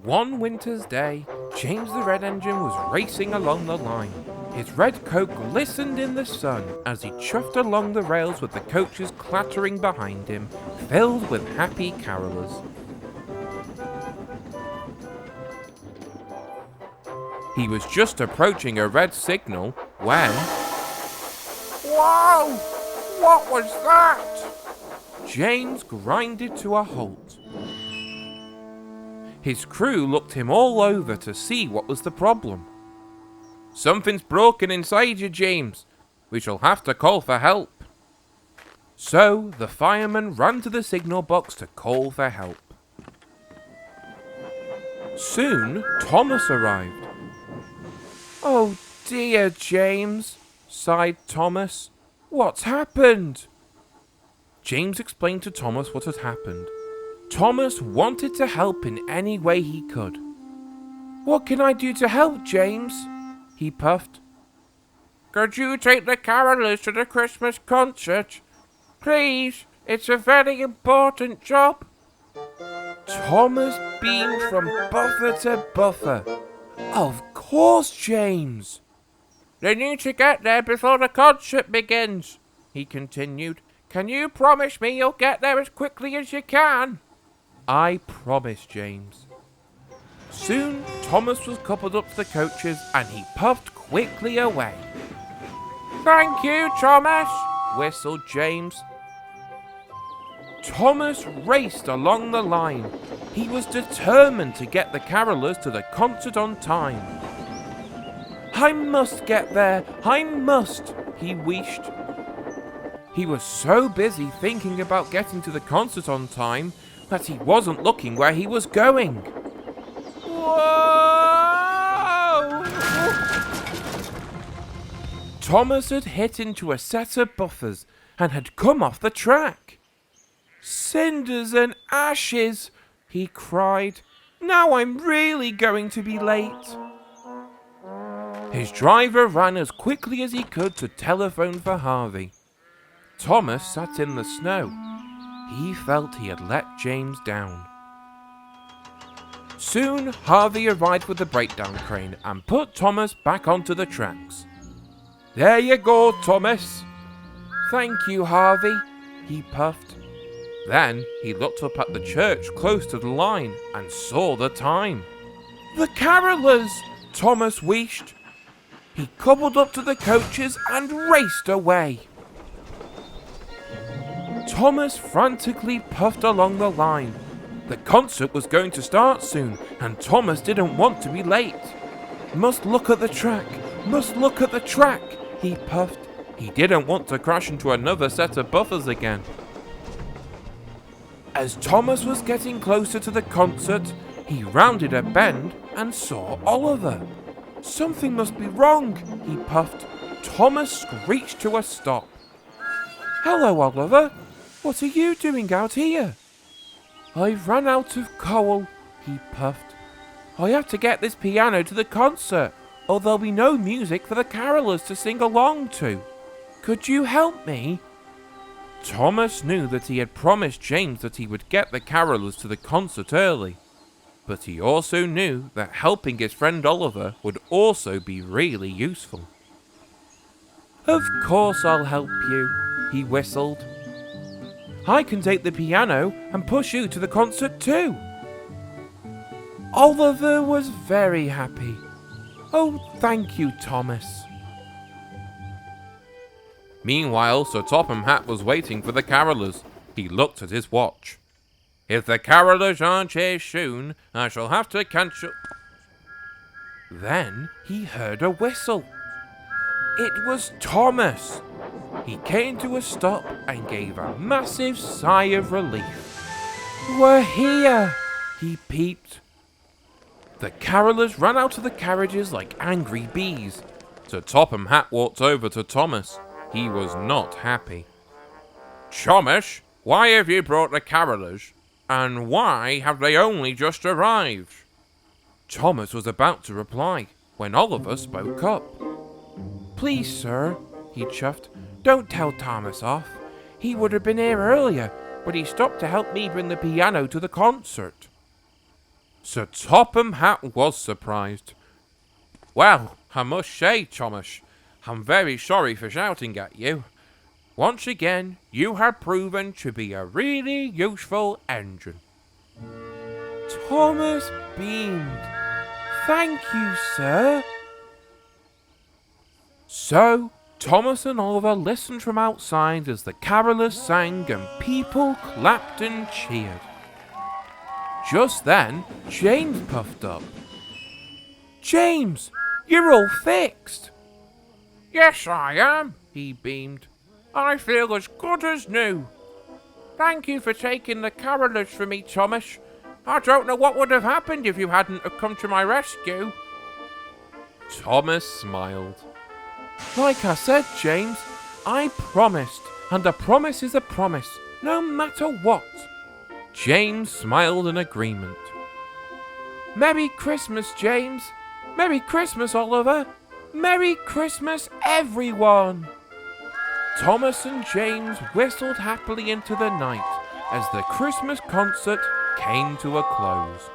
One winter's day, James the Red Engine was racing along the line. His red coat glistened in the sun as he chuffed along the rails with the coaches clattering behind him, filled with happy carolers. He was just approaching a red signal when... Whoa! What was that? James grinded to a halt. His crew looked him all over to see what was the problem. Something's broken inside you, James. We shall have to call for help. So the fireman ran to the signal box to call for help. Soon, Thomas arrived. "Oh dear, James," sighed Thomas. "What's happened?" James explained to Thomas what had happened. Thomas wanted to help in any way he could. "What can I do to help, James?" he puffed. "Could you take the carolers to the Christmas concert? Please, it's a very important job." Thomas beamed from buffer to buffer. "Of course, James." "They need to get there before the concert begins," he continued. "Can you promise me you'll get there as quickly as you can?" "I promise, James." Soon, Thomas was coupled up to the coaches and he puffed quickly away. "Thank you, Thomas," whistled James. Thomas raced along the line. He was determined to get the carolers to the concert on time. "I must get there, I must," he wished. He was so busy thinking about getting to the concert on time that he wasn't looking where he was going. Whoa! Thomas had hit into a set of buffers and had come off the track. "Cinders and ashes," he cried. "Now I'm really going to be late." His driver ran as quickly as he could to telephone for Harvey. Thomas sat in the snow. He felt he had let James down. Soon, Harvey arrived with the breakdown crane and put Thomas back onto the tracks. "There you go, Thomas." "Thank you, Harvey," he puffed. Then he looked up at the church close to the line and saw the time. "The carolers!" Thomas wished. He coupled up to the coaches and raced away. Thomas frantically puffed along the line. The concert was going to start soon, and Thomas didn't want to be late. "Must look at the track, must look at the track," he puffed. He didn't want to crash into another set of buffers again. As Thomas was getting closer to the concert, he rounded a bend and saw Oliver. "Something must be wrong," he puffed. Thomas screeched to a stop. "Hello, Oliver. What are you doing out here?" "I've run out of coal," he puffed. "I have to get this piano to the concert, or there'll be no music for the carolers to sing along to. Could you help me?" Thomas knew that he had promised James that he would get the carolers to the concert early, but he also knew that helping his friend Oliver would also be really useful. "Of course I'll help you," he whistled. "I can take the piano and push you to the concert too." Oliver was very happy. "Oh, thank you, Thomas." Meanwhile, Sir Topham Hatt was waiting for the carolers. He looked at his watch. "If the carolers aren't here soon, I shall have to cancel..." Then he heard a whistle. It was Thomas. He came to a stop and gave a massive sigh of relief. "We're here," he peeped. The carolers ran out of the carriages like angry bees. Sir Topham Hatt walked over to Thomas. He was not happy. "Thomas, why have you brought the carolers? And why have they only just arrived?" Thomas was about to reply when Oliver spoke up. "Please, sir," he chuffed, "don't tell Thomas off. He would have been here earlier, but he stopped to help me bring the piano to the concert." Sir Topham Hatt was surprised. Well, I must say, Thomas, I'm very sorry for shouting at you. Once again, you have proven to be a really useful engine. Thomas beamed. Thank you, sir. So, Thomas and Oliver listened from outside as the carolers sang and people clapped and cheered. Just then, James puffed up. James, you're all fixed. Yes, I am, he beamed. I feel as good as new. Thank you for taking the carolers for me, Thomas. I don't know what would have happened if you hadn't have come to my rescue. Thomas smiled. Like I said, James, I promised, and a promise is a promise, no matter what. James smiled in agreement. Merry Christmas, James. Merry Christmas, Oliver. Merry Christmas, everyone. Thomas and James whistled happily into the night as the Christmas concert came to a close.